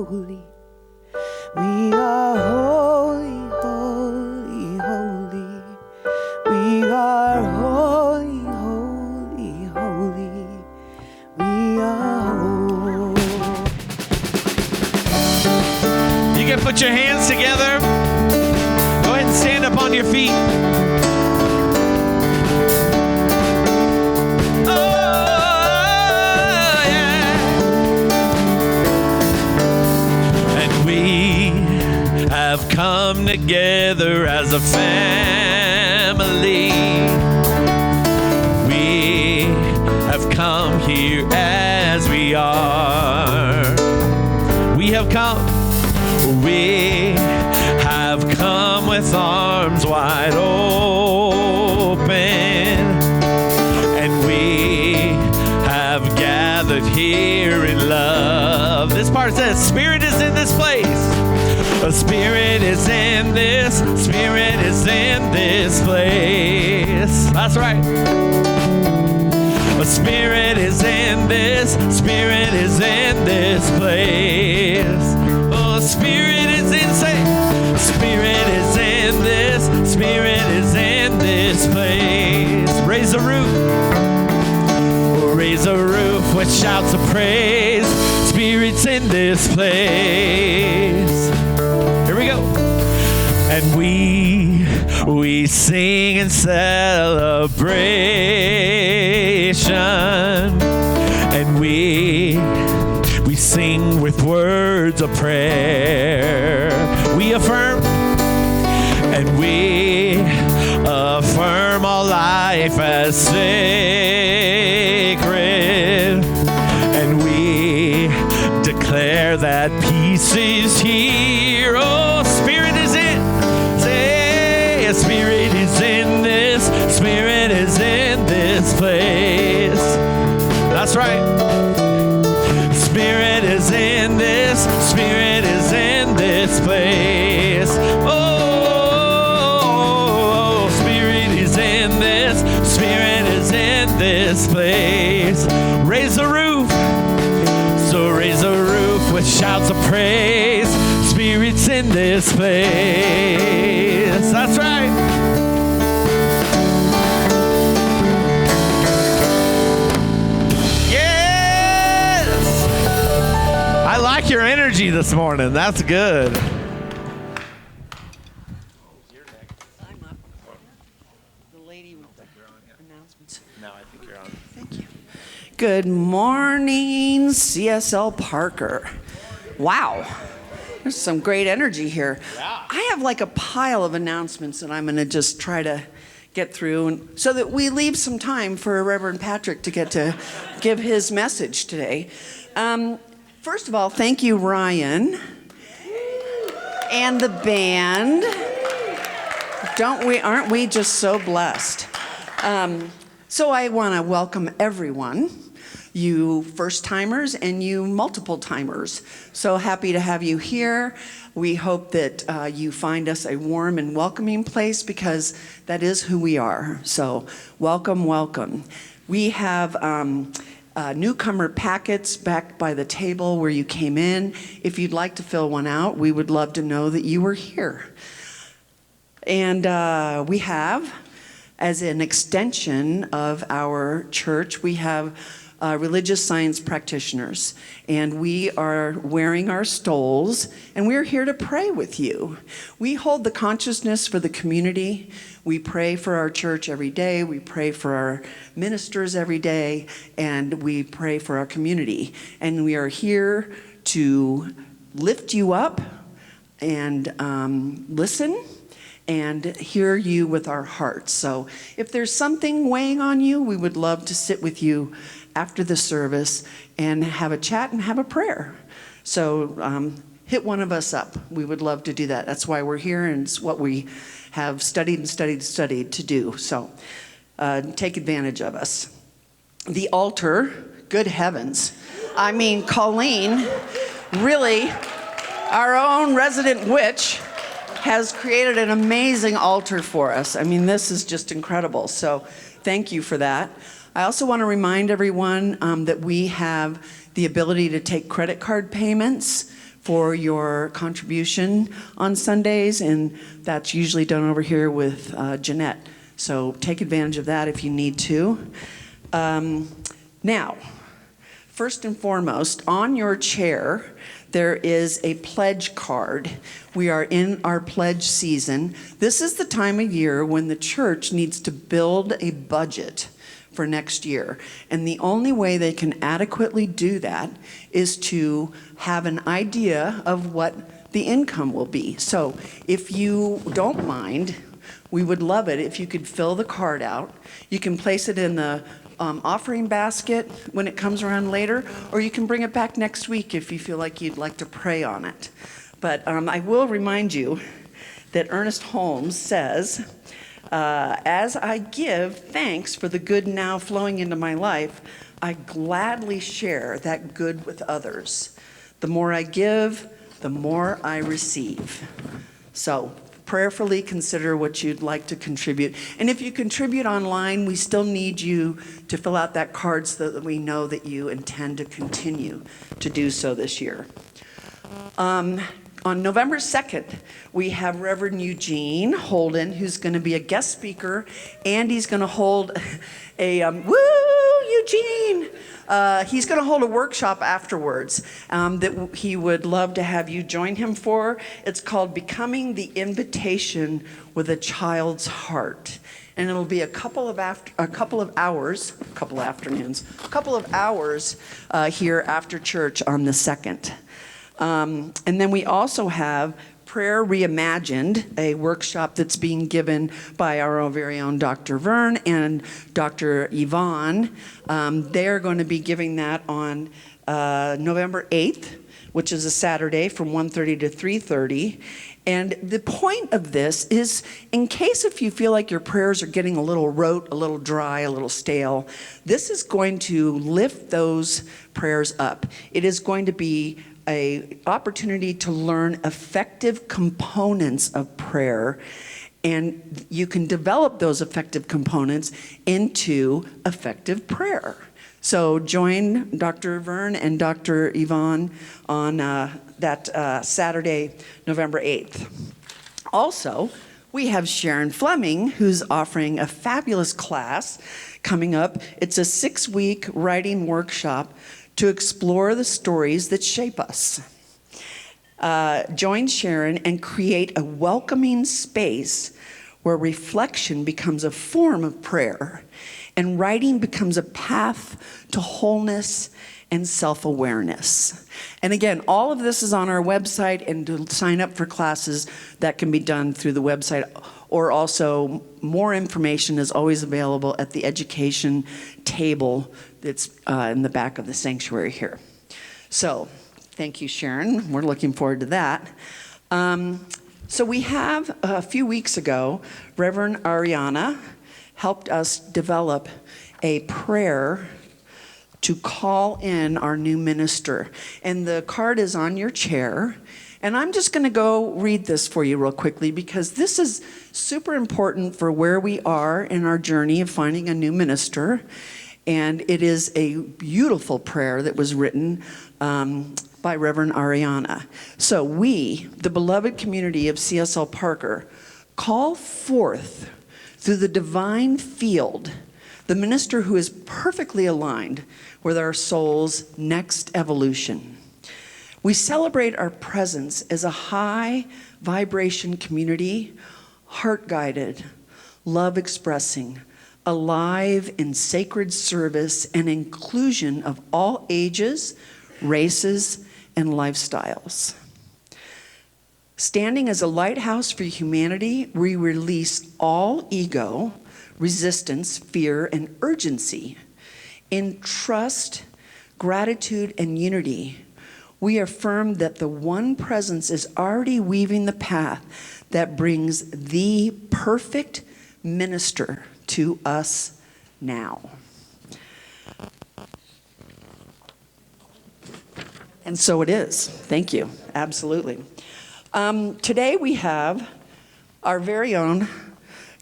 holy. We are holy, holy, holy. We are holy, holy, holy. We are holy. You can put your hands together. Go ahead and stand up on your feet. Have come together as a family. We have come here as we are. We have come with arms wide open, and we have gathered here in love. This part says, Spirit is in this place. The Spirit is in this, Spirit is in this place. That's right. The Spirit is in this, Spirit is in this place. Oh, the Spirit is insane. Spirit is in this, Spirit is in this place. Raise the roof. Raise the roof with shouts of praise. Spirit's in this place. Here we go. And we sing in celebration, and we sing with words of prayer. We affirm, and we affirm all life as sacred, and we declare that peace is here. Oh, Spirit is in. Say, Spirit is in this. Spirit is in this place. That's right. Spirit is in this. Spirit is in this place. Oh, Spirit is in this. Spirit is in this place. Raise the roof. So raise the roof with shouts of praise. Spirit's in this place. That's right. Yes! I like your energy this morning. That's good. I'm up. The lady with the announcements. No, I think you're on. Thank you. Good morning, CSL Parker. Wow. There's some great energy here. Yeah. I have like a pile of announcements that I'm going to just try to get through, and so that we leave some time for Reverend Patrick to get to give his message today. First of all, thank you, Ryan, and the band. Aren't we just so blessed? So I want to welcome everyone, you first-timers and you multiple-timers. So happy to have you here. We hope that you find us a warm and welcoming place, because that is who we are. So welcome, welcome. We have newcomer packets back by the table where you came in. If you'd like to fill one out, we would love to know that you were here. And we have, as an extension of our church, we have religious science practitioners, and we are wearing our stoles, and we're here to pray with you. We hold the consciousness for the community. We pray for our church every day. We pray for our ministers every day, and we pray for our community. And we are here to lift you up and listen and hear you with our hearts. So if there's something weighing on you, we would love to sit with you after the service and have a chat and have a prayer. So hit one of us up. We would love to do that. That's why we're here, and it's what we have studied and studied and studied to do. So take advantage of us. The altar, good heavens. I mean, Colleen, really, our own resident witch, has created an amazing altar for us. I mean, this is just incredible. So thank you for that. I also want to remind everyone that we have the ability to take credit card payments for your contribution on Sundays, and that's usually done over here with Jeanette. So take advantage of that if you need to. Now, first and foremost, on your chair, there is a pledge card. We are in our pledge season. This is the time of year when the church needs to build a budget for next year. And the only way they can adequately do that is to have an idea of what the income will be. So if you don't mind, we would love it if you could fill the card out. You can place it in the offering basket when it comes around later, or you can bring it back next week if you feel like you'd like to pray on it. But I will remind you that Ernest Holmes says, as I give thanks for the good now flowing into my life, I gladly share that good with others. The more I give, the more I receive. So prayerfully consider what you'd like to contribute. And if you contribute online, we still need you to fill out that card so that we know that you intend to continue to do so this year. On November 2nd, we have Reverend Eugene Holden, who's going to be a guest speaker, and he's going to hold a, Eugene! He's going to hold a workshop afterwards that he would love to have you join him for. It's called Becoming the Invitation with a Child's Heart. And it'll be a couple of hours here after church on the 2nd. And then we also have Prayer Reimagined, a workshop that's being given by our very own Dr. Vern and Dr. Yvonne. They're going to be giving that on November 8th, which is a Saturday from 1:30 to 3:30. And the point of this is, in case if you feel like your prayers are getting a little rote, a little dry, a little stale, this is going to lift those prayers up. It is going to be an opportunity to learn effective components of prayer, and you can develop those effective components into effective prayer. So join Dr. Vern and Dr. Yvonne on that Saturday, November 8th. Also, we have Sharon Fleming, who's offering a fabulous class coming up. It's a 6-week writing workshop to explore the stories that shape us. Join Sharon and create a welcoming space where reflection becomes a form of prayer and writing becomes a path to wholeness and self-awareness. And again, all of this is on our website, and to sign up for classes, that can be done through the website, or also more information is always available at the education table that's in the back of the sanctuary here. So thank you, Sharon. We're looking forward to that. So we have, a few weeks ago, Reverend Ariana helped us develop a prayer to call in our new minister. And the card is on your chair. And I'm just going to go read this for you real quickly, because this is super important for where we are in our journey of finding a new minister. And it is a beautiful prayer that was written by Reverend Ariana. So we, the beloved community of CSL Parker, call forth through the divine field the minister who is perfectly aligned with our soul's next evolution. We celebrate our presence as a high vibration community, heart-guided, love-expressing, alive in sacred service and inclusion of all ages, races, and lifestyles. Standing as a lighthouse for humanity, we release all ego, resistance, fear, and urgency. In trust, gratitude, and unity, we affirm that the one presence is already weaving the path that brings the perfect minister to us now. And so it is. Thank you. Absolutely. Today we have our very own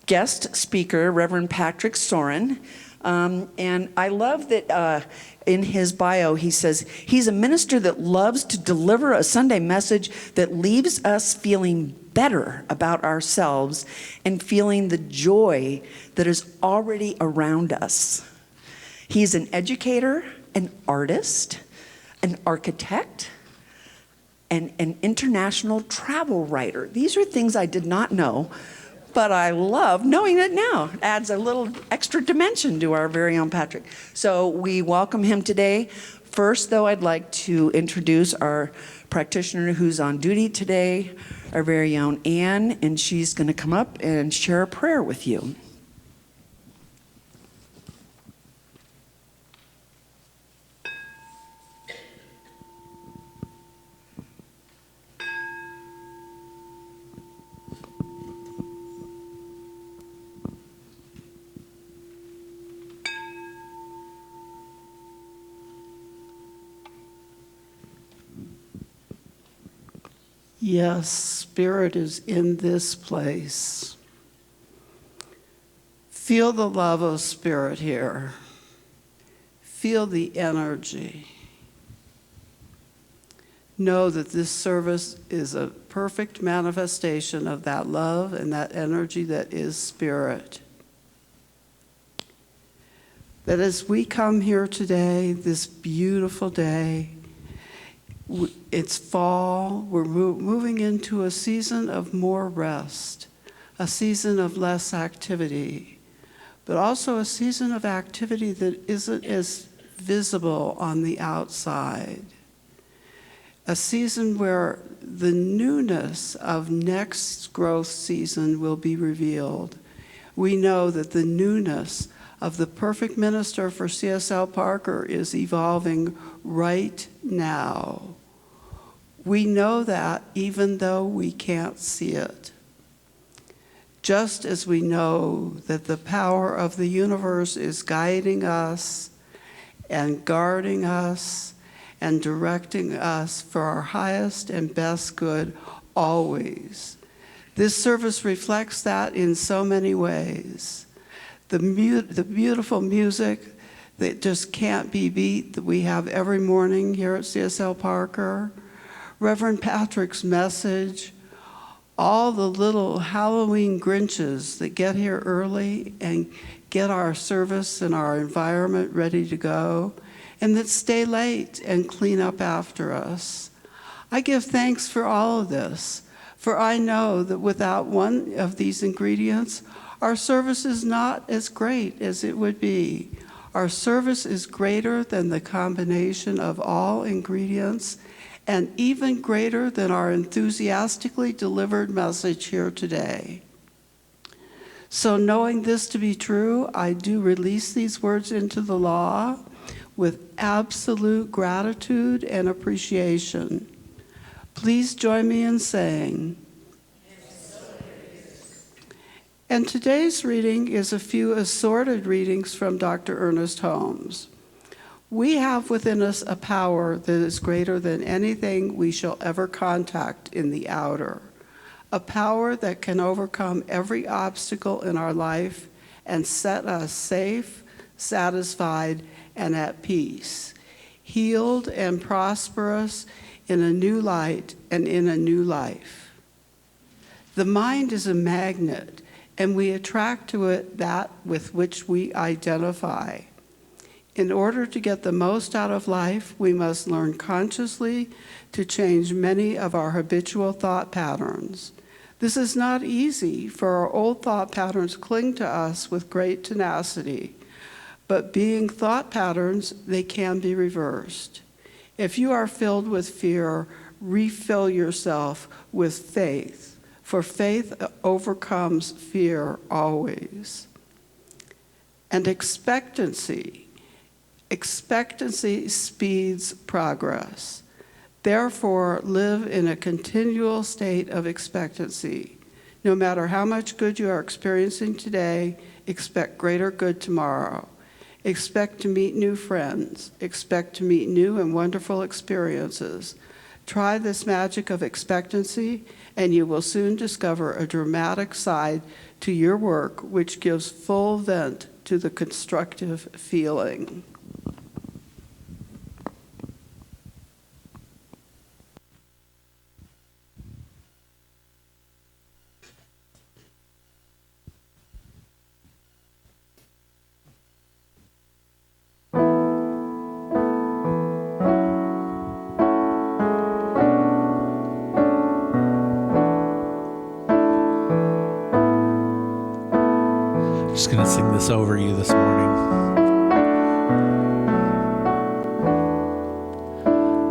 guest speaker, Reverend Patrick Soran. And I love that in his bio, he says, he's a minister that loves to deliver a Sunday message that leaves us feeling better about ourselves and feeling the joy that is already around us. He's an educator, an artist, an architect, and an international travel writer. These are things I did not know, but I love knowing it now. It adds a little extra dimension to our very own Patrick. So we welcome him today. First, though, I'd like to introduce our practitioner who's on duty today, our very own Anne, and she's going to come up and share a prayer with you. Yes, Spirit is in this place. Feel the love of Spirit here. Feel the energy. Know that this service is a perfect manifestation of that love and that energy that is Spirit. That as we come here today, this beautiful day, it's fall, we're moving into a season of more rest, a season of less activity, but also a season of activity that isn't as visible on the outside. A season where the newness of next growth season will be revealed. We know that the newness of the perfect minister for CSL Parker is evolving right now. We know that even though we can't see it. Just as we know that the power of the universe is guiding us and guarding us and directing us for our highest and best good always. This service reflects that in so many ways. The beautiful music that just can't be beat that we have every morning here at CSL Parker, Reverend Patrick's message, all the little Halloween Grinches that get here early and get our service and our environment ready to go, and that stay late and clean up after us. I give thanks for all of this, for I know that without one of these ingredients, our service is not as great as it would be. Our service is greater than the combination of all ingredients, and even greater than our enthusiastically delivered message here today. So knowing this to be true, I do release these words into the law with absolute gratitude and appreciation. Please join me in saying, and today's reading is a few assorted readings from Dr. Ernest Holmes. We have within us a power that is greater than anything we shall ever contact in the outer, a power that can overcome every obstacle in our life and set us safe, satisfied, and at peace, healed and prosperous in a new light and in a new life. The mind is a magnet, and we attract to it that with which we identify. In order to get the most out of life, we must learn consciously to change many of our habitual thought patterns. This is not easy, for our old thought patterns cling to us with great tenacity. But being thought patterns, they can be reversed. If you are filled with fear, refill yourself with faith, for faith overcomes fear always. And expectancy. Expectancy speeds progress. Therefore, live in a continual state of expectancy. No matter how much good you are experiencing today, expect greater good tomorrow. Expect to meet new friends. Expect to meet new and wonderful experiences. Try this magic of expectancy, and you will soon discover a dramatic side to your work which gives full vent to the constructive feeling. Just going to sing this over you this morning.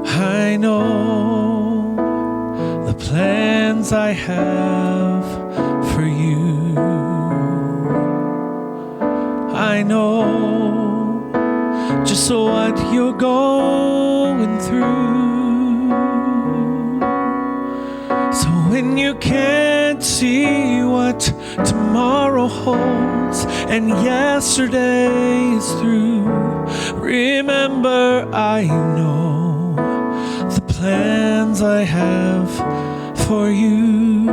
I know the plans I have for you. I know just what you're going through. So when you can't see what tomorrow holds and yesterday is through, remember I know the plans I have for you.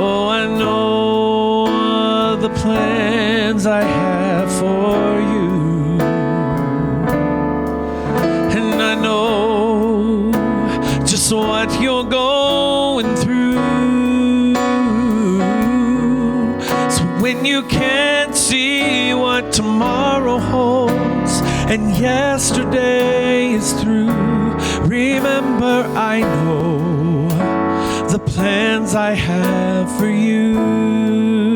Oh, I know the plans I have for you. And I know just what you're going through. So when you can't see what tomorrow holds and yesterday is through, remember I know the plans I have for you.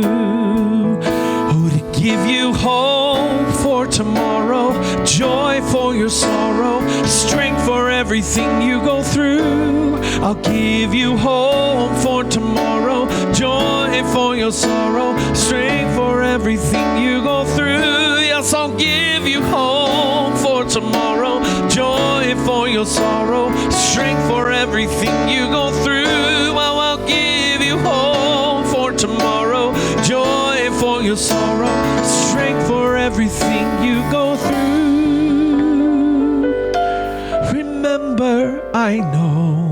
Oh, to give you hope for tomorrow, joy for your sorrow, strength for everything you go through. I'll give you hope for tomorrow, joy for your sorrow, strength for everything you go through. Yes, I'll give you hope for tomorrow, joy for your sorrow, strength for everything you go through. Oh, I'll give you hope for tomorrow, joy for your sorrow, strength for everything you go through. Remember, I know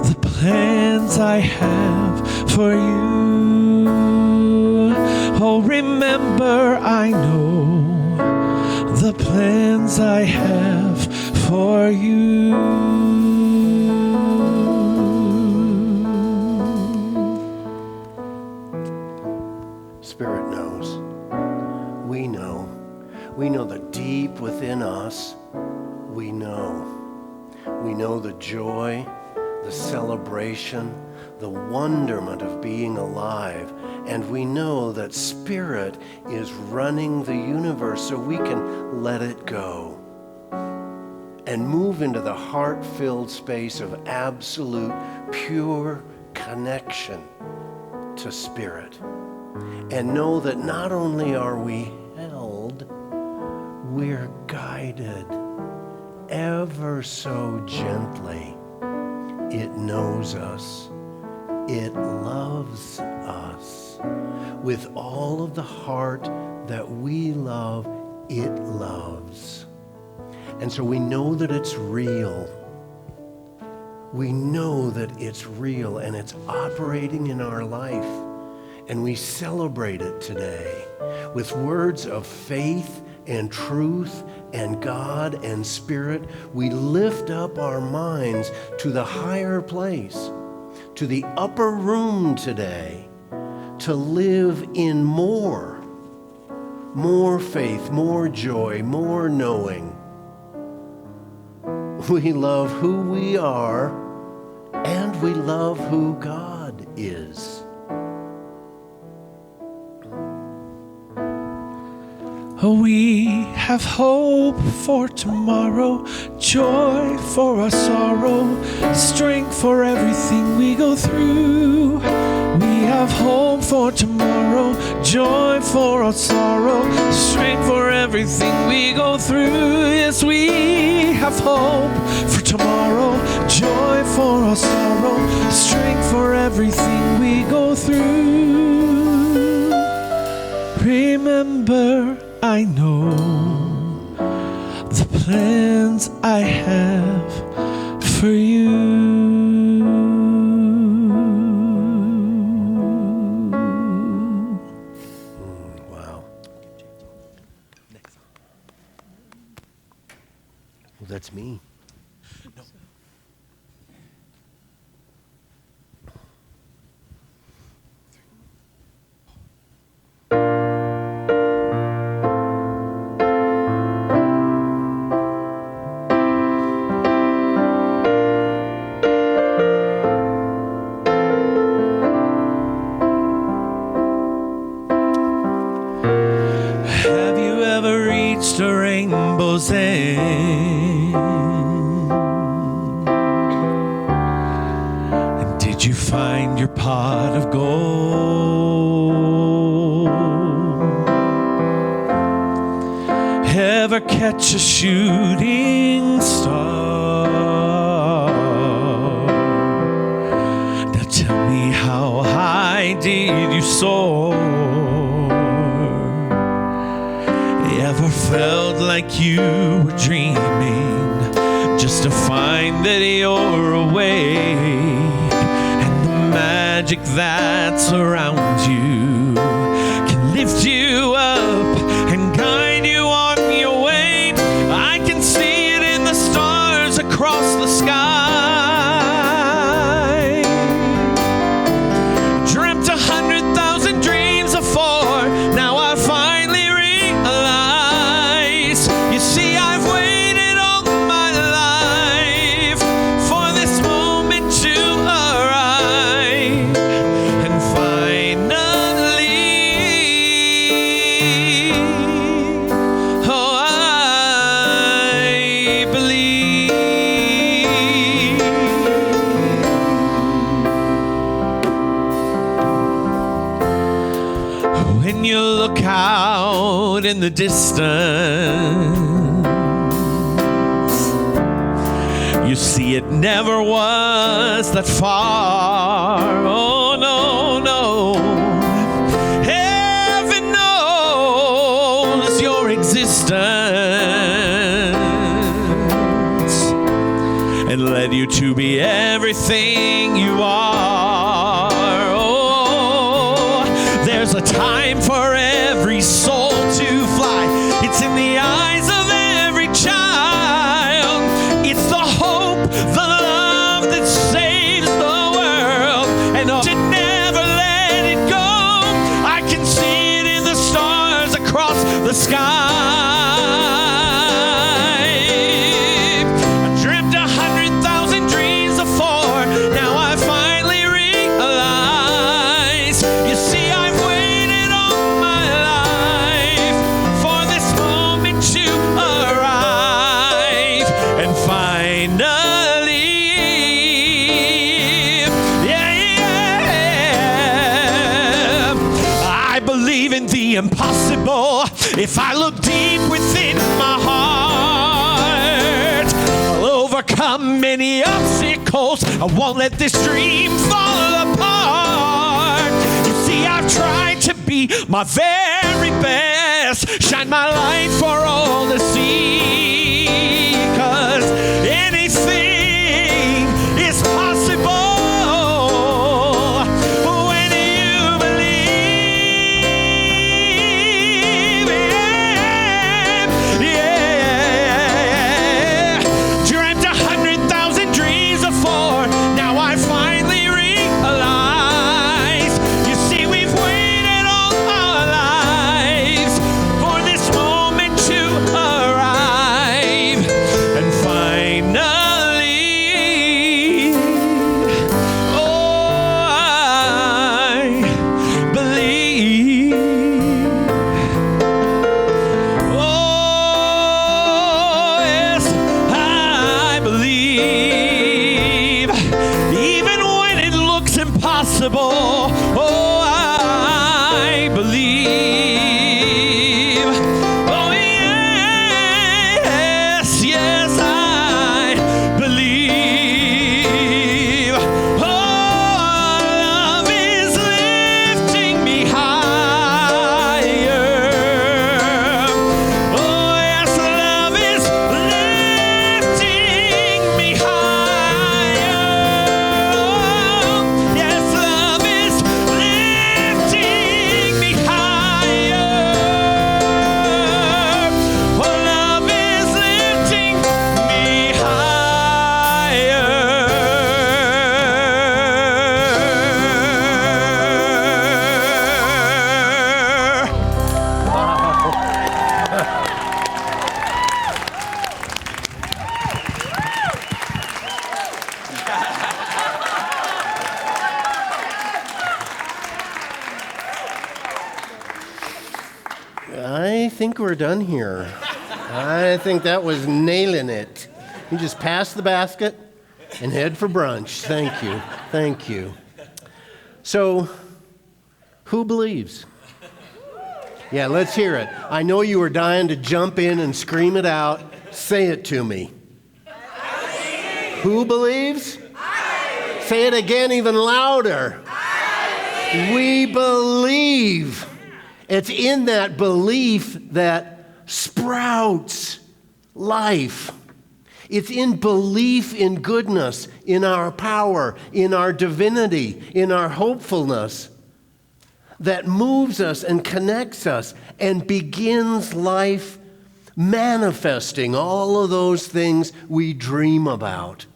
the plans I have for you. Oh, remember, I know the plans I have for you. Spirit knows. We know. We know that deep within us, we know. We know the joy, the celebration, the wonderment of being alive. And we know that Spirit is running the universe so we can let it go and move into the heart-filled space of absolute, pure connection to Spirit. And know that not only are we held, we're guided ever so gently. It knows us. It loves us. With all of the heart that we love, it loves. And so we know that it's real. We know that it's real and it's operating in our life. And we celebrate it today with words of faith and truth and God and Spirit. We lift up our minds to the higher place, to the upper room today, to live in more faith, more joy, more knowing. We love who we are and we love who God is. We have hope for tomorrow, joy for our sorrow, strength for everything we go through. We have hope for tomorrow, joy for our sorrow, strength for everything we go through. Yes, we have hope for tomorrow, joy for our sorrow, strength for everything we go through. Remember, I know the plans plans I have for you. Wow. Well, that's me. Have you ever reached a rainbow's end? And did you find your pot of gold? Ever catch a shooting star? Now tell me, how high did you soar? Ever felt like you were dreaming just to find that you're awake, and the magic that surrounds you can lift you up and guide you on your way? I can see it in the stars across the sky. Dreamt 100,000 dreams before, now I finally realize. You see, I've waited all my life for this moment to arrive, and finally, oh, I believe. When you look out in the distance, you see it never was that far. Oh, no, no. Heaven knows your existence and led you to be everything you are. Oh, there's a time for every soul to fly. It's in the eyes of every child. It's the hope, the love that saves the world, and I should never let it go. I can see it in the stars across the sky. I dreamt 100,000 dreams before, now I finally realize. You see, I've waited all my life for this moment to arrive, and finally, yeah, I believe in the impossible. If I look deep within my heart, I'll overcome many obstacles. I won't let this dream fall apart. You see, I've tried to be my very best, shine my light for all to see, 'cause anything is possible when you believe. Yeah. Dreamt 100,000 dreams before, now I finally realize. You see, we've waited all our lives for this moment to arrive. I think we're done here. I think that was nailing it. You just pass the basket and head for brunch. Thank you. Thank you. So, who believes? Yeah, let's hear it. I know you were dying to jump in and scream it out. Say it to me. Who believes? Say it again, even louder. We believe. It's in that belief that sprouts life. It's in belief in goodness, in our power, in our divinity, in our hopefulness that moves us and connects us and begins life manifesting all of those things we dream about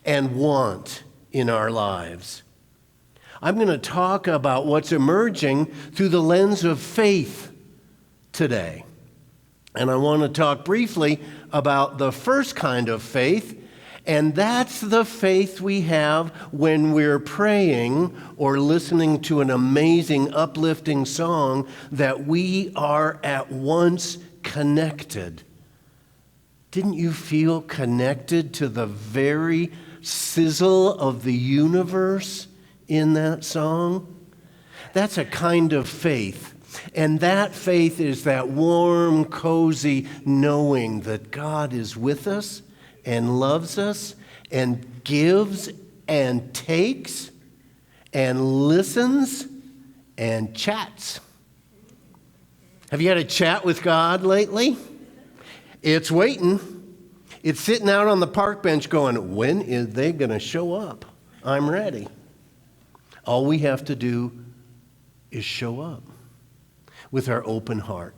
and want in our lives. I'm going to talk about what's emerging through the lens of faith today. And I want to talk briefly about the first kind of faith, and that's the faith we have when we're praying or listening to an amazing, uplifting song that we are at once connected. Didn't you feel connected to the very sizzle of the universe in that song? That's a kind of faith. And that faith is that warm, cozy knowing that God is with us and loves us and gives and takes and listens and chats. Have you had a chat with God lately? It's waiting. It's sitting out on the park bench going, when is they going to show up? I'm ready. All we have to do is show up with our open heart.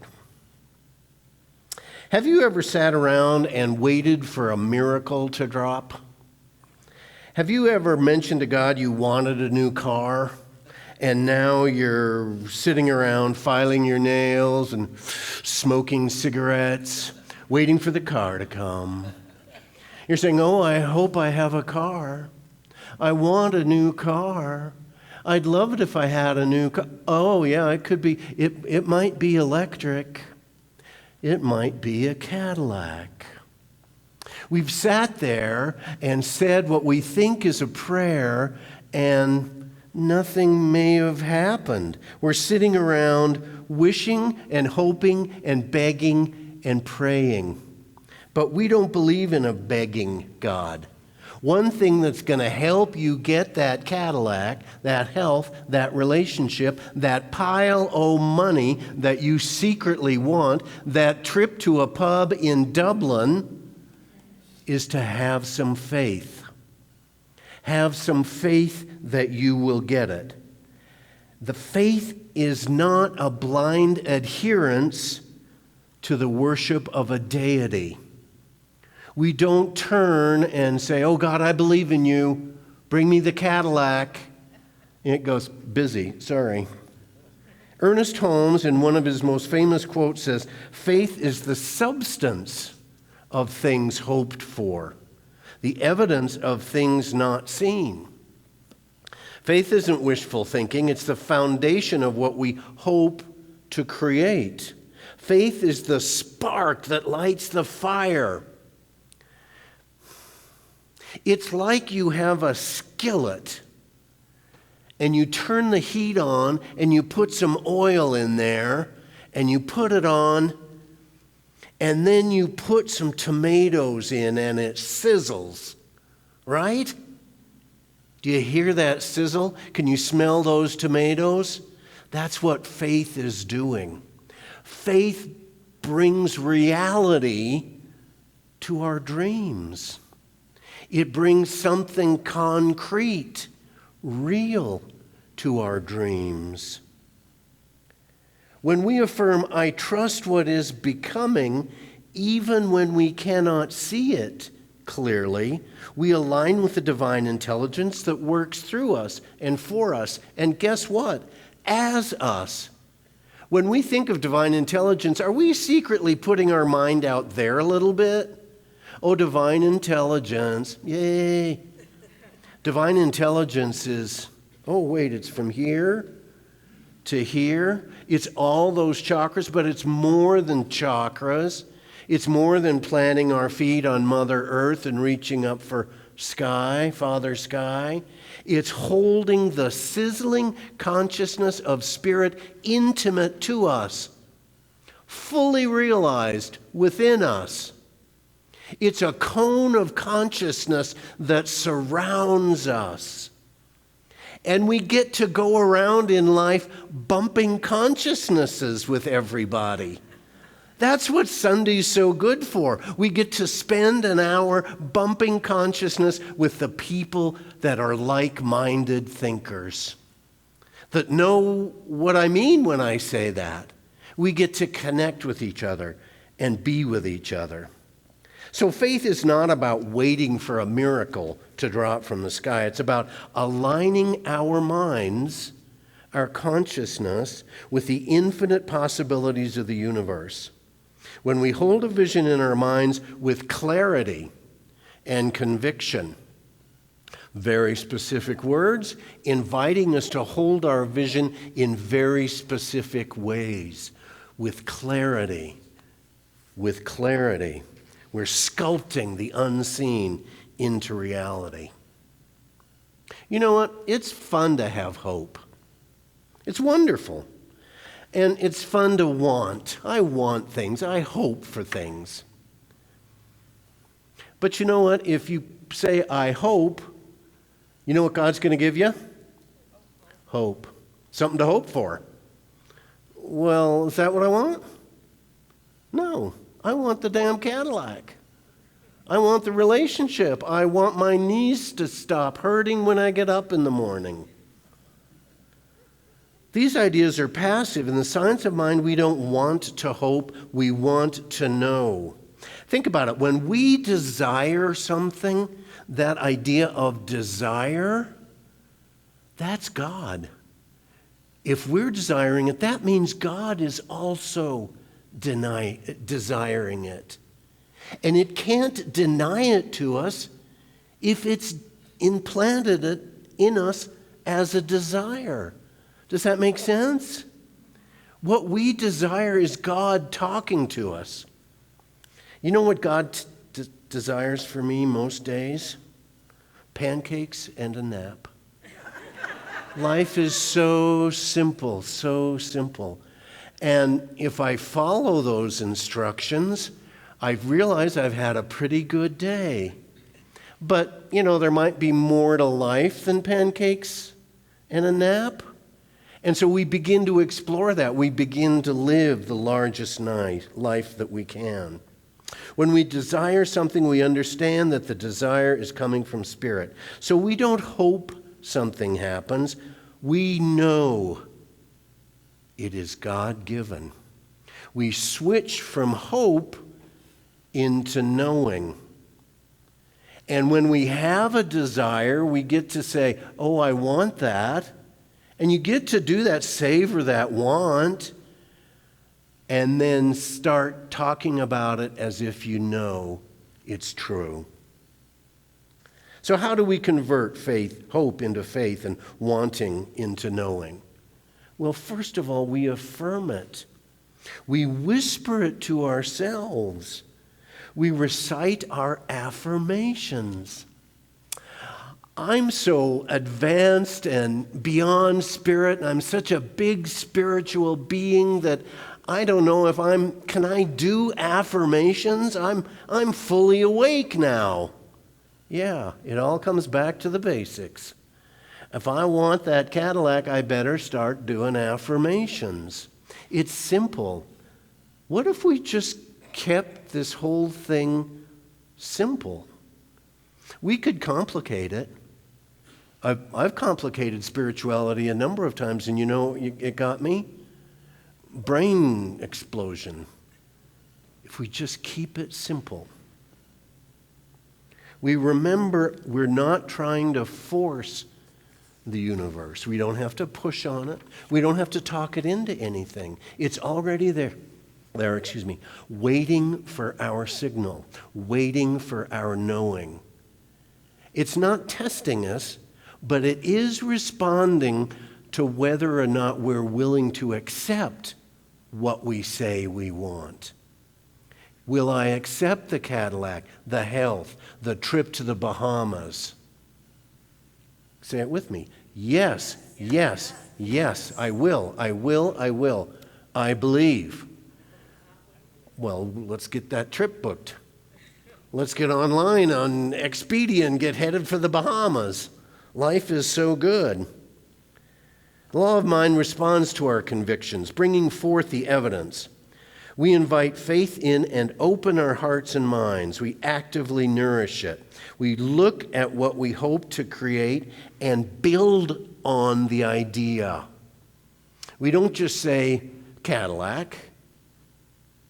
Have you ever sat around and waited for a miracle to drop? Have you ever mentioned to God you wanted a new car, and now you're sitting around filing your nails and smoking cigarettes, waiting for the car to come? You're saying, oh, I hope I have a car. I want a new car. I'd love it if I had a new car. Oh, yeah, it could be. It might be electric. It might be a Cadillac. We've sat there and said what we think is a prayer, and nothing may have happened. We're sitting around wishing and hoping and begging and praying. But we don't believe in a begging God. One thing that's going to help you get that Cadillac, that health, that relationship, that pile of money that you secretly want, that trip to a pub in Dublin, is to have some faith. Have some faith that you will get it. The faith is not a blind adherence to the worship of a deity. We don't turn and say, oh God, I believe in you. Bring me the Cadillac. And it goes, busy, sorry. Ernest Holmes, in one of his most famous quotes, says, faith is the substance of things hoped for, the evidence of things not seen. Faith isn't wishful thinking. It's the foundation of what we hope to create. Faith is the spark that lights the fire. It's like you have a skillet and you turn the heat on and you put some oil in there and you put it on and then you put some tomatoes in and it sizzles, right? Do you hear that sizzle? Can you smell those tomatoes? That's what faith is doing. Faith brings reality to our dreams. It brings something concrete, real to our dreams. When we affirm, I trust what is becoming, even when we cannot see it clearly, we align with the divine intelligence that works through us and for us. And guess what? As us. When we think of divine intelligence, are we secretly putting our mind out there a little bit? Oh, divine intelligence, yay. Divine intelligence is, oh wait, it's from here to hear. It's all those chakras, but it's more than chakras. It's more than planting our feet on Mother Earth and reaching up for sky, Father Sky. It's holding the sizzling consciousness of Spirit intimate to us, fully realized within us. It's a cone of consciousness that surrounds us. And we get to go around in life bumping consciousnesses with everybody. That's what Sunday's so good for. We get to spend an hour bumping consciousness with the people that are like-minded thinkers, that know what I mean when I say that. We get to connect with each other and be with each other. So faith is not about waiting for a miracle to drop from the sky. It's about aligning our minds, our consciousness, with the infinite possibilities of the universe. When we hold a vision in our minds with clarity and conviction, very specific words, inviting us to hold our vision in very specific ways, with clarity, with clarity. We're sculpting the unseen into reality. You know what? It's fun to have hope. It's wonderful. And it's fun to want. I want things. I hope for things. But you know what? If you say, I hope, you know what God's going to give you? Hope. Something to hope for. Well, is that what I want? No. I want the damn Cadillac. I want the relationship. I want my knees to stop hurting when I get up in the morning. These ideas are passive. In the science of mind, we don't want to hope. We want to know. Think about it. When we desire something, that idea of desire, that's God. If we're desiring it, that means God is also desiring it. And it can't deny it to us if it's implanted it in us as a desire. Does that make sense? What we desire is God talking to us. You know what God desires for me most days? Pancakes and a nap. Life is so simple, so simple. And if I follow those instructions, I've realized I've had a pretty good day. But, you know, there might be more to life than pancakes and a nap. And so we begin to explore that. We begin to live the largest life that we can. When we desire something, we understand that the desire is coming from Spirit. So we don't hope something happens. We know it is God-given. We switch from hope into knowing. And when we have a desire, we get to say, oh, I want that. And you get to do that, savor that want, and then start talking about it as if you know it's true. So how do we convert hope into faith and wanting into knowing? Well, first of all, we affirm it. We whisper it to ourselves. We recite our affirmations. I'm so advanced and beyond spirit, and I'm such a big spiritual being that I don't know if can I do affirmations? I'm fully awake now. Yeah, it all comes back to the basics. If I want that Cadillac, I better start doing affirmations. It's simple. What if we just kept this whole thing simple? We could complicate it. I've complicated spirituality a number of times, and you know it got me? Brain explosion. If we just keep it simple. We remember we're not trying to force the universe. We don't have to push on it. We don't have to talk it into anything. It's already there, waiting for our signal, waiting for our knowing. It's not testing us, but it is responding to whether or not we're willing to accept what we say we want. Will I accept the Cadillac, the health, the trip to the Bahamas? Say it with me. Yes, yes, yes, I will, I will, I will. I believe. Well, let's get that trip booked. Let's get online on Expedia and get headed for the Bahamas. Life is so good. The law of mind responds to our convictions, bringing forth the evidence. We invite faith in and open our hearts and minds. We actively nourish it. We look at what we hope to create and build on the idea. We don't just say Cadillac.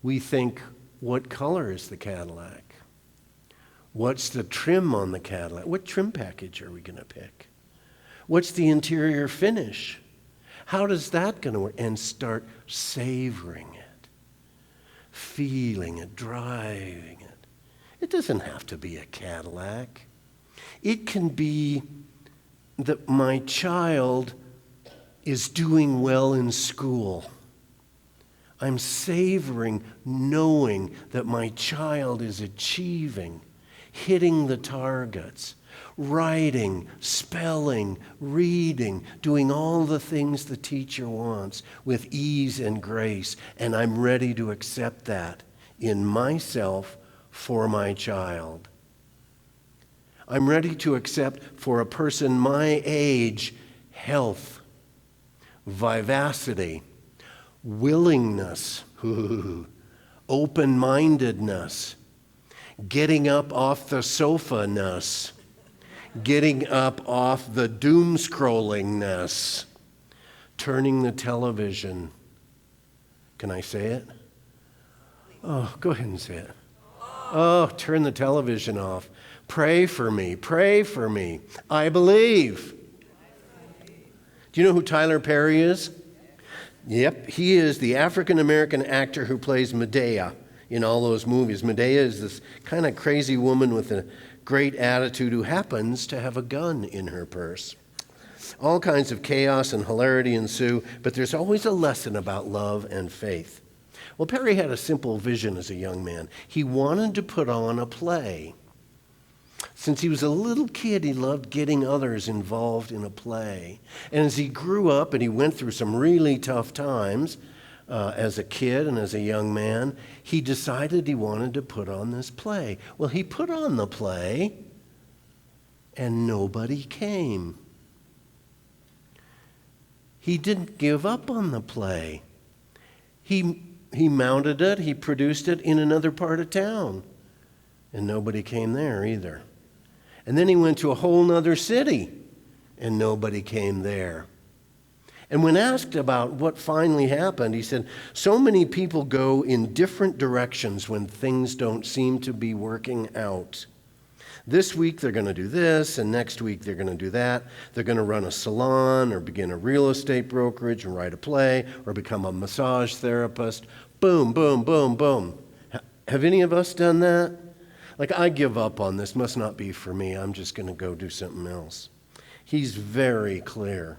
We think, what color is the Cadillac? What's the trim on the Cadillac? What trim package are we going to pick? What's the interior finish? How does that going to work? And start savoring it, feeling it, driving it. It doesn't have to be a Cadillac. It can be that my child is doing well in school. I'm savoring knowing that my child is achieving, hitting the targets, writing, spelling, reading, doing all the things the teacher wants with ease and grace, and I'm ready to accept that in myself for my child. I'm ready to accept for a person my age health, vivacity, willingness, open-mindedness, getting up off the sofa-ness, getting up off the doom-scrollingness, turning the television. Can I say it? Oh, go ahead and say it. Oh, turn the television off. Pray for me. Pray for me. I believe. Do you know who Tyler Perry is? Yep, he is the African-American actor who plays Medea in all those movies. Medea is this kind of crazy woman with a great attitude who happens to have a gun in her purse. All kinds of chaos and hilarity ensue, but there's always a lesson about love and faith. Well, Perry had a simple vision as a young man. He wanted to put on a play. Since he was a little kid, he loved getting others involved in a play. And as he grew up and he went through some really tough times as a kid and as a young man, he decided he wanted to put on this play. Well, he put on the play, and nobody came. He didn't give up on the play. He mounted it, he produced it in another part of town, and nobody came there either. And then he went to a whole nother city, and nobody came there. And when asked about what finally happened, he said, so many people go in different directions when things don't seem to be working out. This week they're going to do this, and next week they're going to do that. They're going to run a salon or begin a real estate brokerage and write a play or become a massage therapist. Boom, boom, boom, boom. Have any of us done that? Like, I give up on this, must not be for me, I'm just going to go do something else. He's very clear.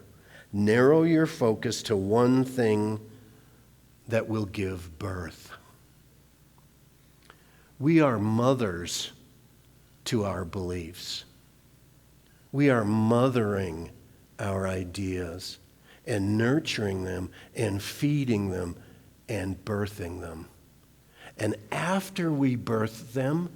Narrow your focus to one thing that will give birth. We are mothers to our beliefs. We are mothering our ideas and nurturing them and feeding them and birthing them. And after we birth them,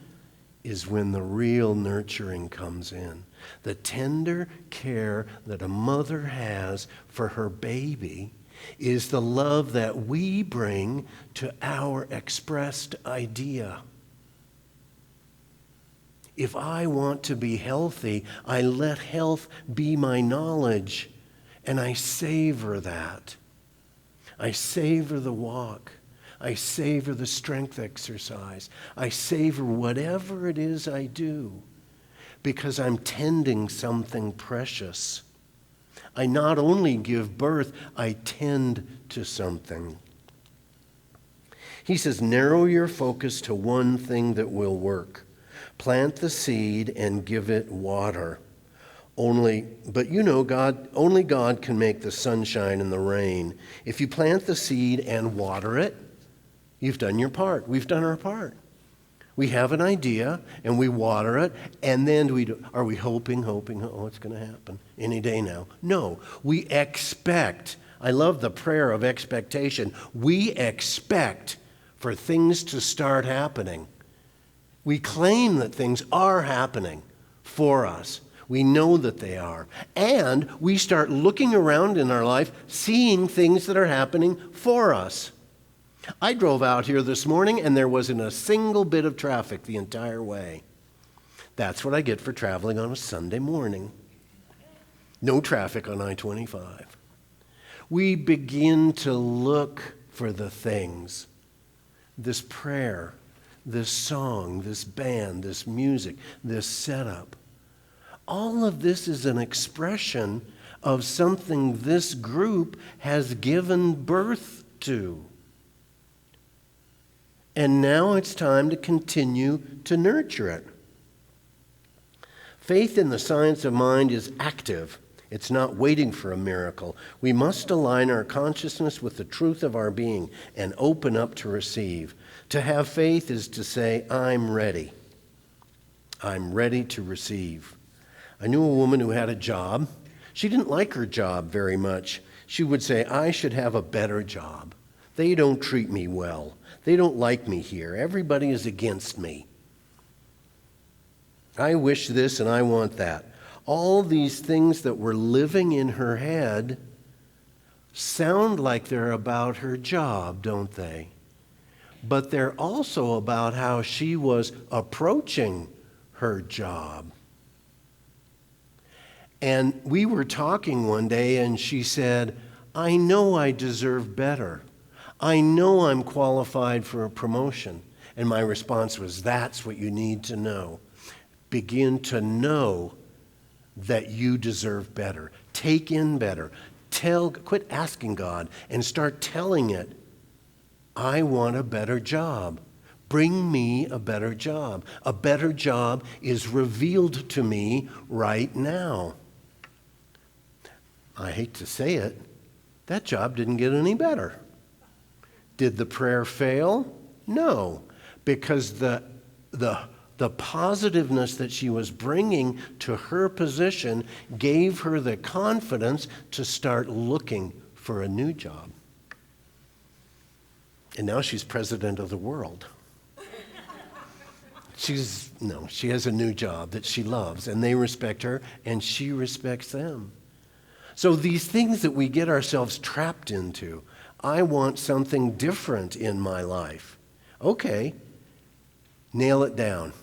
is when the real nurturing comes in. The tender care that a mother has for her baby is the love that we bring to our expressed idea. If I want to be healthy, I let health be my knowledge, and I savor that. I savor the walk. I savor the strength exercise. I savor whatever it is I do because I'm tending something precious. I not only give birth, I tend to something. He says, narrow your focus to one thing that will work. Plant the seed and give it water. But you know, only God can make the sunshine and the rain. If you plant the seed and water it, you've done your part. We've done our part. We have an idea, and we water it, and then are we hoping, oh, it's going to happen any day now? No, we expect. I love the prayer of expectation. We expect for things to start happening. We claim that things are happening for us. We know that they are. And we start looking around in our life, seeing things that are happening for us. I drove out here this morning, and there wasn't a single bit of traffic the entire way. That's what I get for traveling on a Sunday morning. No traffic on I-25. We begin to look for the things. This prayer, this song, this band, this music, this setup. All of this is an expression of something this group has given birth to. And now it's time to continue to nurture it. Faith in the science of mind is active. It's not waiting for a miracle. We must align our consciousness with the truth of our being and open up to receive. To have faith is to say, I'm ready. I'm ready to receive. I knew a woman who had a job. She didn't like her job very much. She would say, I should have a better job. They don't treat me well. They don't like me here. Everybody is against me. I wish this and I want that. All these things that were living in her head sound like they're about her job, don't they? But they're also about how she was approaching her job. And we were talking one day, and she said, I know I deserve better. I know I'm qualified for a promotion. And my response was, that's what you need to know. Begin to know that you deserve better. Take in better. Quit asking God and start telling it, I want a better job. Bring me a better job. A better job is revealed to me right now. I hate to say it, that job didn't get any better. Did the prayer fail? No, because the positiveness that she was bringing to her position gave her the confidence to start looking for a new job. And now she's president of the world. She has a new job that she loves, and they respect her, and she respects them. So these things that we get ourselves trapped into, I want something different in my life. Okay, nail it down.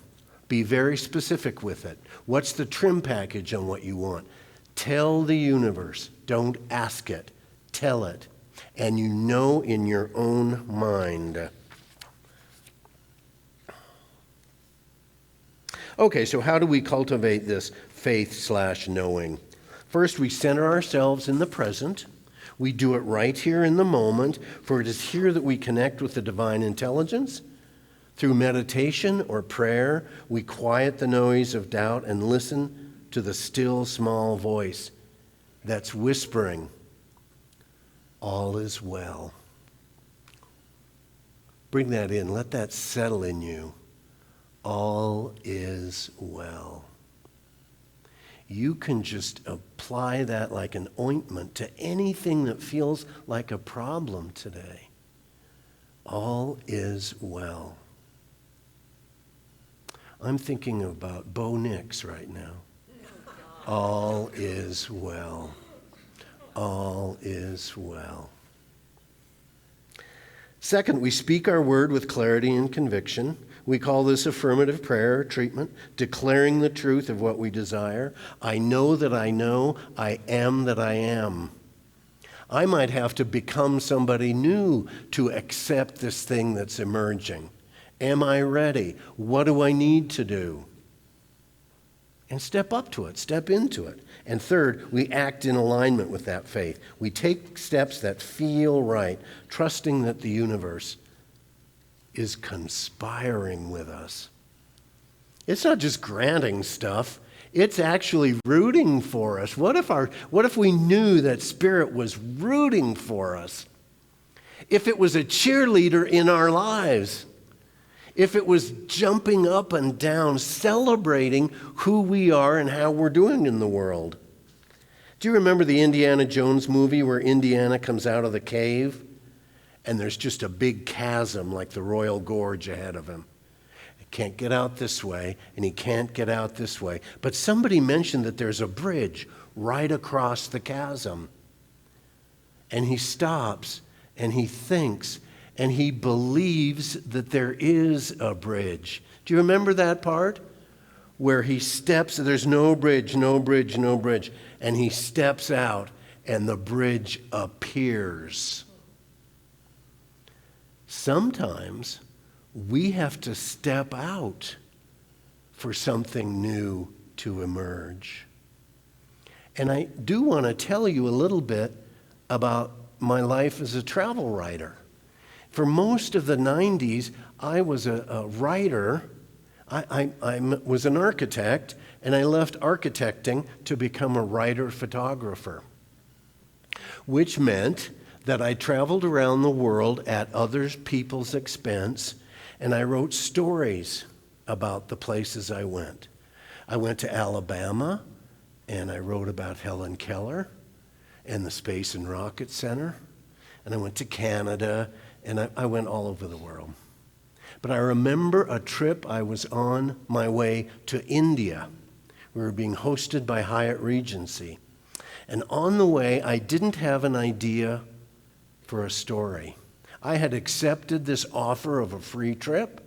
Be very specific with it. What's the trim package on what you want? Tell the universe. Don't ask it. Tell it. And you know in your own mind. Okay, so how do we cultivate this faith/knowing? First, we center ourselves in the present. We do it right here in the moment, for it is here that we connect with the divine intelligence. Through meditation or prayer, we quiet the noise of doubt and listen to the still small voice that's whispering, all is well. Bring that in. Let that settle in you. All is well. You can just apply that like an ointment to anything that feels like a problem today. All is well. I'm thinking about Bo Nix right now. All is well. All is well. Second, we speak our word with clarity and conviction. We call this affirmative prayer treatment, declaring the truth of what we desire. I know that I know, I am that I am. I might have to become somebody new to accept this thing that's emerging. Am I ready? What do I need to do? And step up to it, step into it. And third, we act in alignment with that faith. We take steps that feel right, trusting that the universe is conspiring with us. It's not just granting stuff, It's actually rooting for us. What if we knew that Spirit was rooting for us? If it was a cheerleader in our lives, if it was jumping up and down, celebrating who we are and how we're doing in the world. Do you remember the Indiana Jones movie where Indiana comes out of the cave and there's just a big chasm like the Royal Gorge ahead of him? He can't get out this way and he can't get out this way. But somebody mentioned that there's a bridge right across the chasm. And he stops and he thinks and he believes that there is a bridge. Do you remember that part? Where he steps, there's no bridge, no bridge, no bridge. And he steps out and the bridge appears. Sometimes we have to step out for something new to emerge. And I do want to tell you a little bit about my life as a travel writer. For most of the 90s, I was a writer. I was an architect, and I left architecting to become a writer-photographer, which meant that I traveled around the world at other people's expense, and I wrote stories about the places I went. I went to Alabama, and I wrote about Helen Keller and the Space and Rocket Center, and I went to Canada, and I went all over the world. But I remember a trip I was on my way to India. We were being hosted by Hyatt Regency. And on the way, I didn't have an idea for a story. I had accepted this offer of a free trip,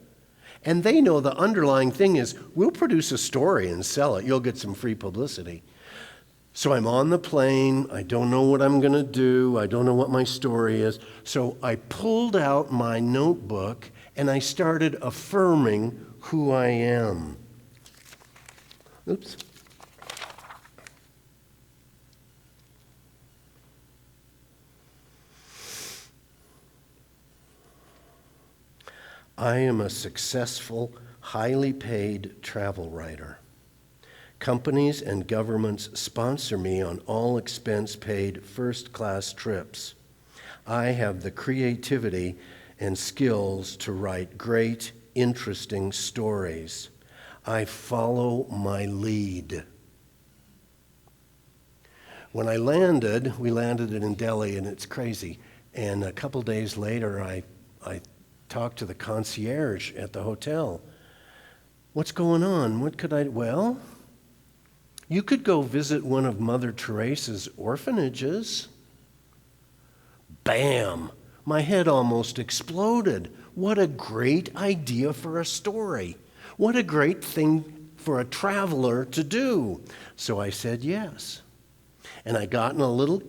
and they know the underlying thing is, we'll produce a story and sell it. You'll get some free publicity. So I'm on the plane. I don't know what I'm going to do. I don't know what my story is. So I pulled out my notebook and I started affirming who I am. Oops. I am a successful, highly paid travel writer. Companies and governments sponsor me on all expense-paid first-class trips. I have the creativity and skills to write great, interesting stories. I follow my lead. When we landed in Delhi, and it's crazy. And a couple days later, I talked to the concierge at the hotel. What's going on? Well, you could go visit one of Mother Teresa's orphanages. Bam! My head almost exploded. What a great idea for a story. What a great thing for a traveler to do. So I said yes. And I got in a little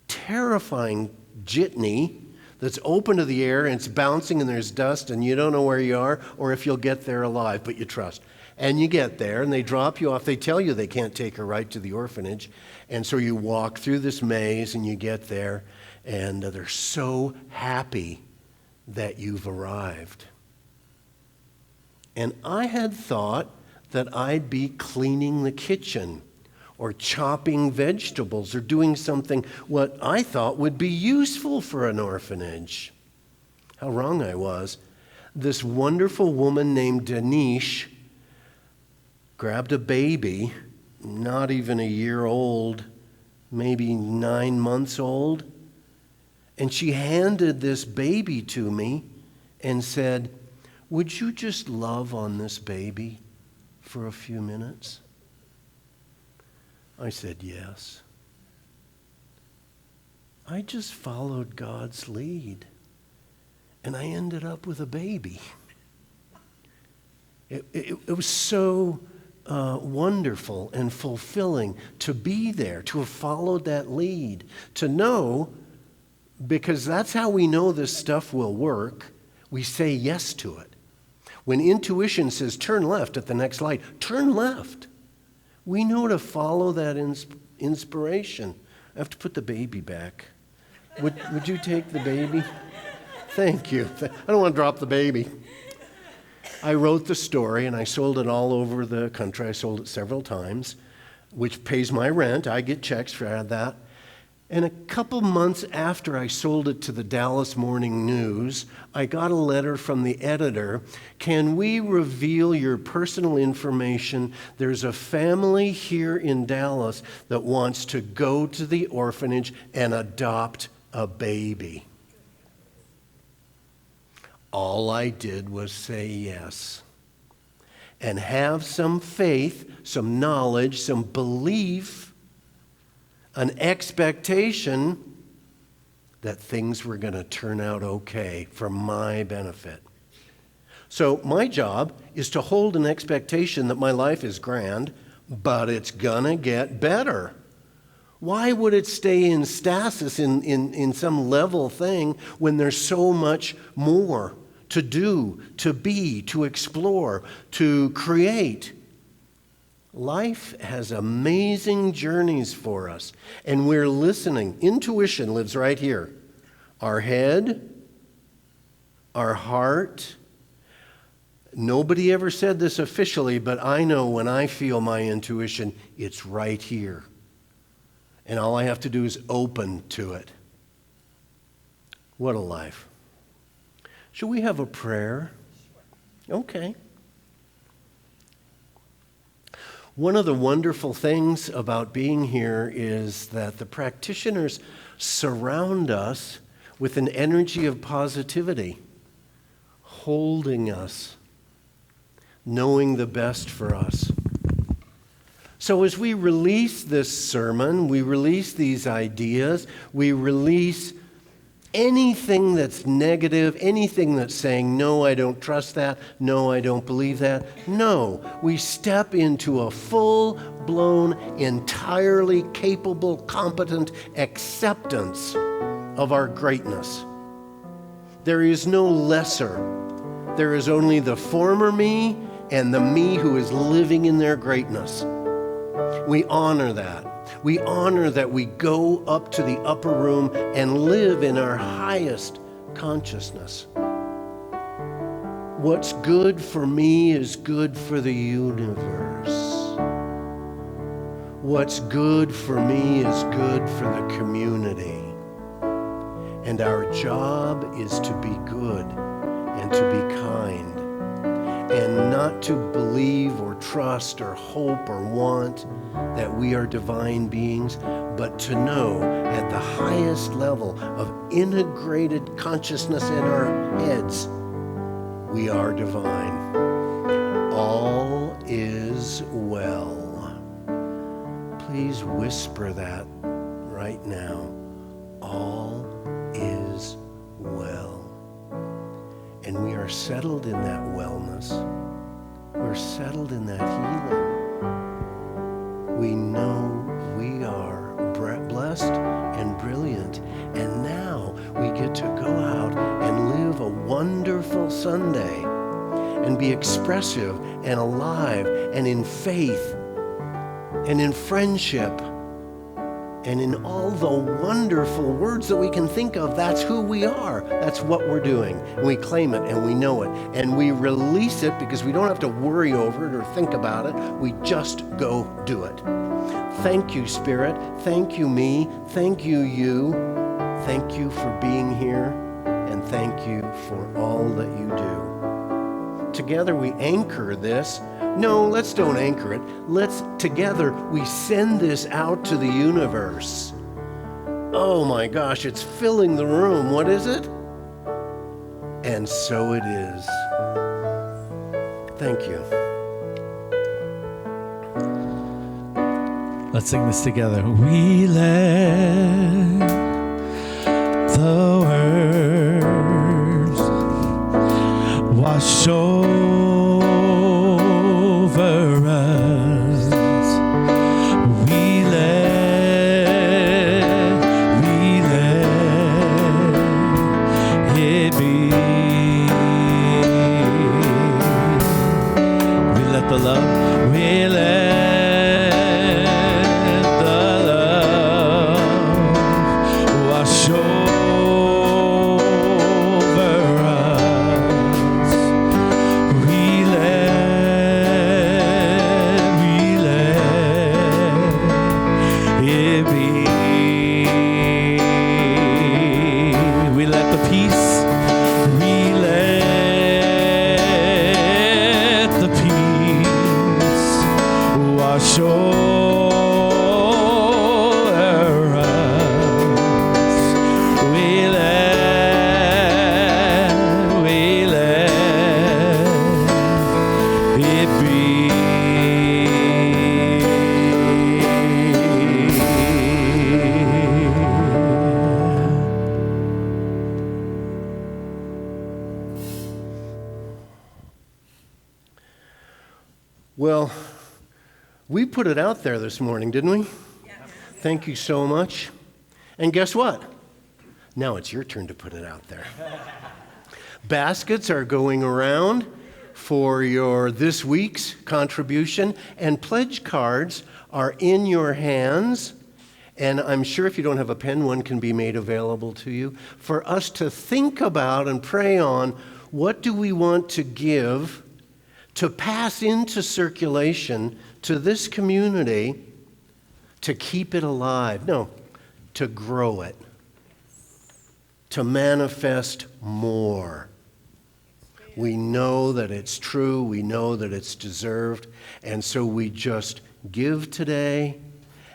terrifying jitney that's open to the air and it's bouncing and there's dust and you don't know where you are or if you'll get there alive, but you trust. And you get there and they drop you off. They tell you they can't take her right to the orphanage. And so you walk through this maze and you get there and they're so happy that you've arrived. And I had thought that I'd be cleaning the kitchen or chopping vegetables or doing something what I thought would be useful for an orphanage. How wrong I was. This wonderful woman named Danish grabbed a baby, not even a year old, maybe 9 months old, and she handed this baby to me and said, "Would you just love on this baby for a few minutes?" I said yes. I just followed God's lead, and I ended up with a baby. It was so wonderful and fulfilling to be there, to have followed that lead, to know, because that's how we know this stuff will work. We say yes to it. When intuition says turn left at the next light, turn left. We know to follow that inspiration. I have to put the baby back. Would you take the baby? Thank you. I don't want to drop the baby. I wrote the story, and I sold it all over the country. I sold it several times, which pays my rent. I get checks for that. And a couple months after I sold it to the Dallas Morning News, I got a letter from the editor. Can we reveal your personal information? There's a family here in Dallas that wants to go to the orphanage and adopt a baby. All I did was say yes and have some faith, some knowledge, some belief, an expectation that things were going to turn out okay for my benefit. So my job is to hold an expectation that my life is grand, but it's going to get better. Why would it stay in stasis in some level thing when there's so much more to do, to be, to explore, to create? Life has amazing journeys for us, and we're listening. Intuition lives right here. Our head, our heart. Nobody ever said this officially, but I know when I feel my intuition, it's right here. And all I have to do is open to it. What a life. Should we have a prayer? Okay. One of the wonderful things about being here is that the practitioners surround us with an energy of positivity, holding us, knowing the best for us. So as we release this sermon, we release these ideas, we release anything that's negative, anything that's saying, no, I don't trust that, no, I don't believe that. No, we step into a full-blown, entirely capable, competent acceptance of our greatness. There is no lesser. There is only the former me and the me who is living in their greatness. We honor that. We honor that we go up to the upper room and live in our highest consciousness. What's good for me is good for the universe. What's good for me is good for the community. And our job is to be good and to be kind and not to believe or trust or hope or want that we are divine beings, but to know at the highest level of integrated consciousness in our heads, we are divine. All is well. Please whisper that right now. All is well. And we are settled in that wellness. We're settled in that healing. We know we are blessed and brilliant. And now we get to go out and live a wonderful Sunday and be expressive and alive and in faith and in friendship and in all the wonderful words that we can think of. That's who we are. That's what we're doing. And we claim it and we know it. And we release it because we don't have to worry over it or think about it. We just go do it. Thank you, Spirit. Thank you, me. Thank you, you. Thank you for being here. And thank you for all that you do. Together we anchor this. No, let's don't anchor it. Let's, together, we send this out to the universe. Oh my gosh, it's filling the room. What is it? And so it is. Thank you. Let's sing this together. We let the words wash over us. We let it be. We let the love, we let over us. We Well, we put it out there this morning, didn't we? Yes. Thank you so much. And guess what? Now it's your turn to put it out there. Baskets are going around for your this week's contribution, and pledge cards are in your hands. And I'm sure if you don't have a pen, one can be made available to you for us to think about and pray on. What do we want to give to pass into circulation to this community to keep it alive? No, to grow it, to manifest more. We know that it's true, we know that it's deserved, and so we just give today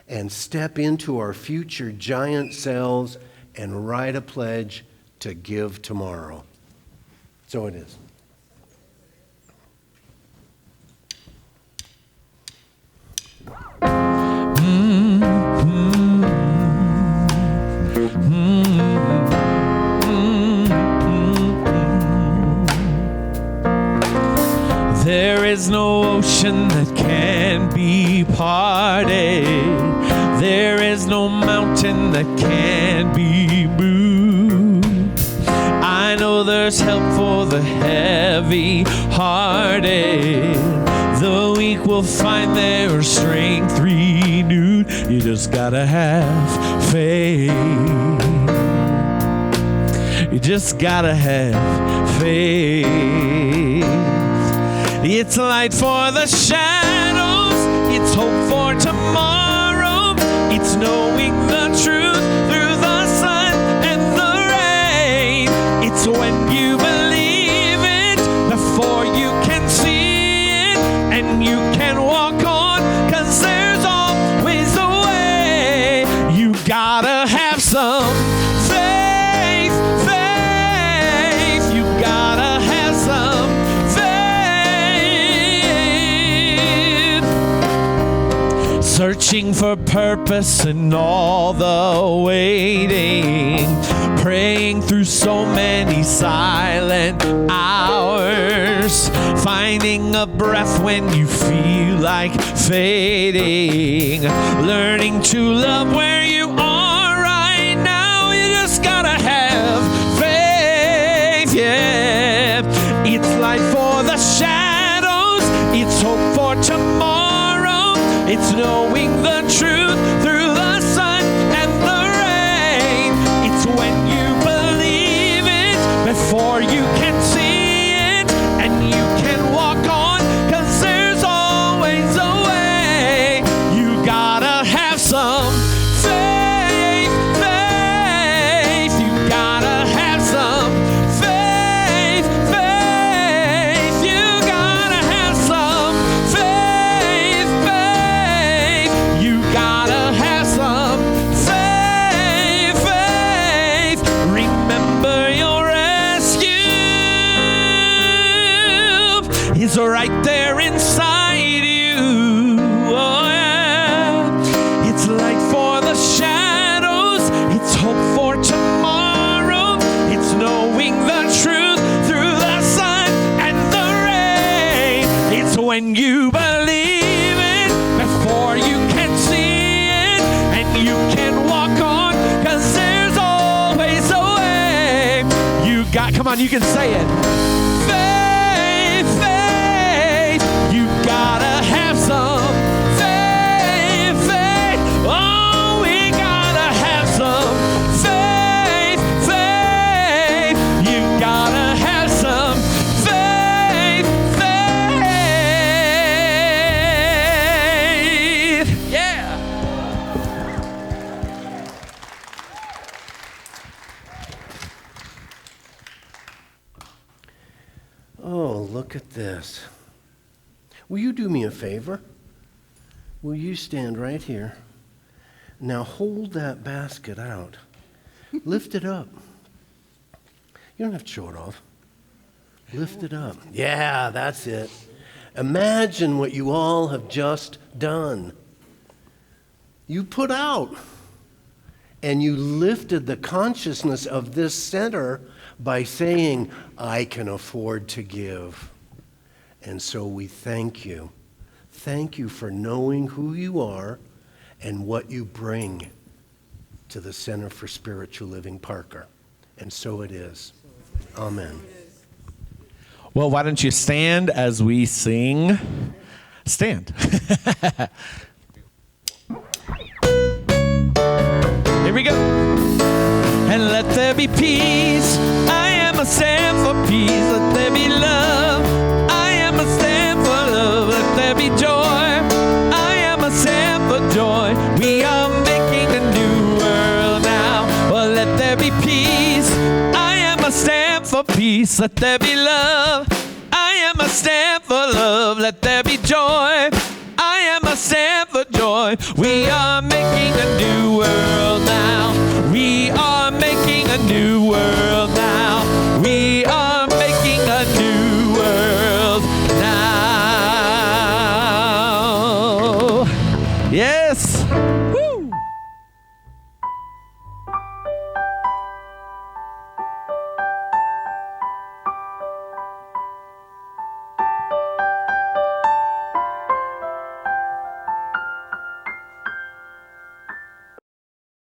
and step into our future giant selves and write a pledge to give tomorrow. So it is. There is no ocean that can be parted. There is no mountain that can be moved. I know there's help for the heavy-hearted. The weak will find their strength renewed. You just gotta have faith. You just gotta have faith. It's light for the shadows. It's hope for tomorrow. It's knowing the truth through the sun and the rain. It's when you believe it before you can see it, and you can walk on, 'cause there's always a way. You gotta have some faith, faith. You gotta have some faith. Searching for purpose in all the waiting, praying through so many silent hours, finding a breath when you feel like fading, learning to love where you are right now. You just gotta have faith, yeah. It's light for the shadows. It's hope for tomorrow. It's knowing the truth through the sun and the rain. It's when you believe it before you can see it, and you can walk on, 'cause there's always a way. You gotta have some faith, faith. You gotta have some faith, faith. You gotta have some faith, faith. You gotta have some faith, faith. Remember your rescue is right there inside you. Oh yeah. It's light for the shadows. It's hope for tomorrow. It's knowing the truth through the sun and the rain. It's when you believe it before you can see it, and you can walk on, 'cause there's always a way. You got, come on, you can say it. Faith, faith. You gotta have some faith, faith. Oh, we gotta have some faith, faith. You gotta have some faith, faith. Yeah. Oh, look at this. Will you do me a favor? Will you stand right here? Now hold that basket out. Lift it up. You don't have to show it off. Lift it up. Yeah, that's it. Imagine what you all have just done. You put out, and you lifted the consciousness of this center by saying, I can afford to give. And so we thank you. Thank you for knowing who you are and what you bring to the Center for Spiritual Living, Parker. And so it is. Amen. Well, why don't you stand as we sing? Stand. Here we go. And let there be peace. I am a stand for peace. Let there be love. I am a stand for love. Let there be joy. I am a stand for joy. We are making a new world now. Well, let there be peace. I am a stand for peace. Let there be love. I am a stand for love. Let there be joy.